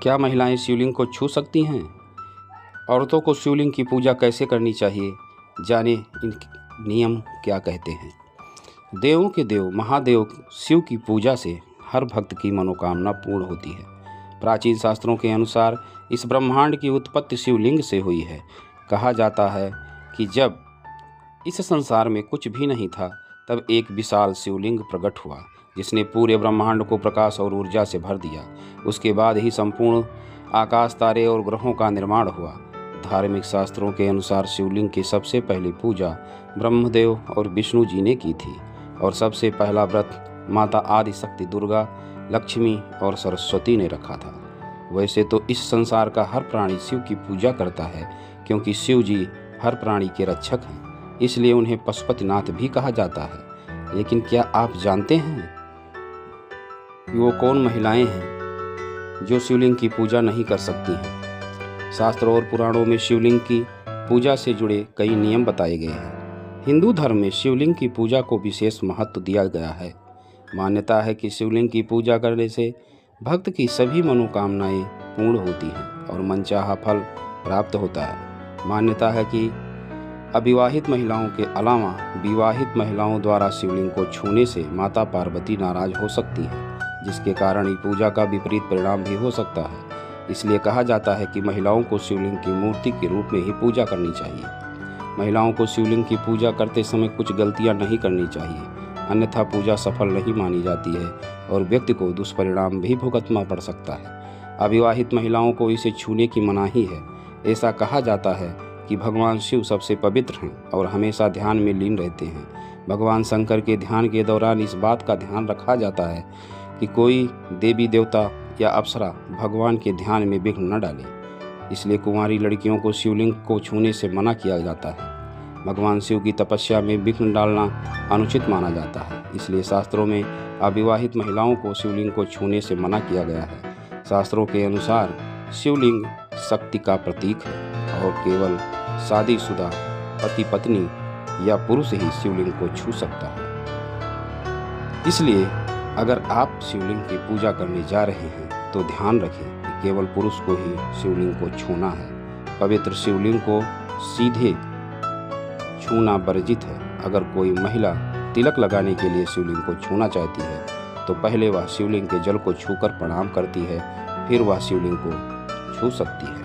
क्या महिलाएं शिवलिंग को छू सकती हैं? औरतों को शिवलिंग की पूजा कैसे करनी चाहिए, जाने इन नियम क्या कहते हैं। देवों के देव महादेव शिव की पूजा से हर भक्त की मनोकामना पूर्ण होती है। प्राचीन शास्त्रों के अनुसार इस ब्रह्मांड की उत्पत्ति शिवलिंग से हुई है। कहा जाता है कि जब इस संसार में कुछ भी नहीं था, तब एक विशाल शिवलिंग प्रकट हुआ, जिसने पूरे ब्रह्मांड को प्रकाश और ऊर्जा से भर दिया। उसके बाद ही संपूर्ण आकाश, तारे और ग्रहों का निर्माण हुआ। धार्मिक शास्त्रों के अनुसार शिवलिंग की सबसे पहली पूजा ब्रह्मदेव और विष्णु जी ने की थी, और सबसे पहला व्रत माता आदि शक्ति दुर्गा, लक्ष्मी और सरस्वती ने रखा था। वैसे तो इस संसार का हर प्राणी शिव की पूजा करता है, क्योंकि शिव जी हर प्राणी के रक्षक हैं, इसलिए उन्हें पशुपतिनाथ भी कहा जाता है। लेकिन क्या आप जानते हैं कि वो कौन महिलाएं हैं जो शिवलिंग की पूजा नहीं कर सकती हैं? शास्त्रों और पुराणों में शिवलिंग की पूजा से जुड़े कई नियम बताए गए हैं। हिंदू धर्म में शिवलिंग की पूजा को विशेष महत्व दिया गया है। मान्यता है कि शिवलिंग की पूजा करने से भक्त की सभी मनोकामनाएं पूर्ण होती हैं और मनचाहा फल प्राप्त होता है। मान्यता है कि अविवाहित महिलाओं के अलावा विवाहित महिलाओं द्वारा शिवलिंग को छूने से माता पार्वती नाराज हो सकती हैं, जिसके कारण ही पूजा का विपरीत परिणाम भी हो सकता है। इसलिए कहा जाता है कि महिलाओं को शिवलिंग की मूर्ति के रूप में ही पूजा करनी चाहिए। महिलाओं को शिवलिंग की पूजा करते समय कुछ गलतियां नहीं करनी चाहिए, अन्यथा पूजा सफल नहीं मानी जाती है और व्यक्ति को दुष्परिणाम भी भुगतना पड़ सकता है। अविवाहित महिलाओं को इसे छूने की मनाही है। ऐसा कहा जाता है कि भगवान शिव सबसे पवित्र हैं और हमेशा ध्यान में लीन रहते हैं। भगवान शंकर के ध्यान के दौरान इस बात का ध्यान रखा जाता है कि कोई देवी देवता या अप्सरा भगवान के ध्यान में विघ्न न डाले। इसलिए कुंवारी लड़कियों को शिवलिंग को छूने से मना किया जाता है। भगवान शिव की तपस्या में विघ्न डालना अनुचित माना जाता है, इसलिए शास्त्रों में अविवाहित महिलाओं को शिवलिंग को छूने से मना किया गया है। शास्त्रों के अनुसार शिवलिंग शक्ति का प्रतीक है और केवल शादीशुदा पति पत्नी या पुरुष ही शिवलिंग को छू सकता है। इसलिए अगर आप शिवलिंग की पूजा करने जा रहे हैं तो ध्यान रखें कि केवल पुरुष को ही शिवलिंग को छूना है। पवित्र शिवलिंग को सीधे छूना वर्जित है। अगर कोई महिला तिलक लगाने के लिए शिवलिंग को छूना चाहती है तो पहले वह शिवलिंग के जल को छूकर प्रणाम करती है, फिर वह शिवलिंग को छू सकती है।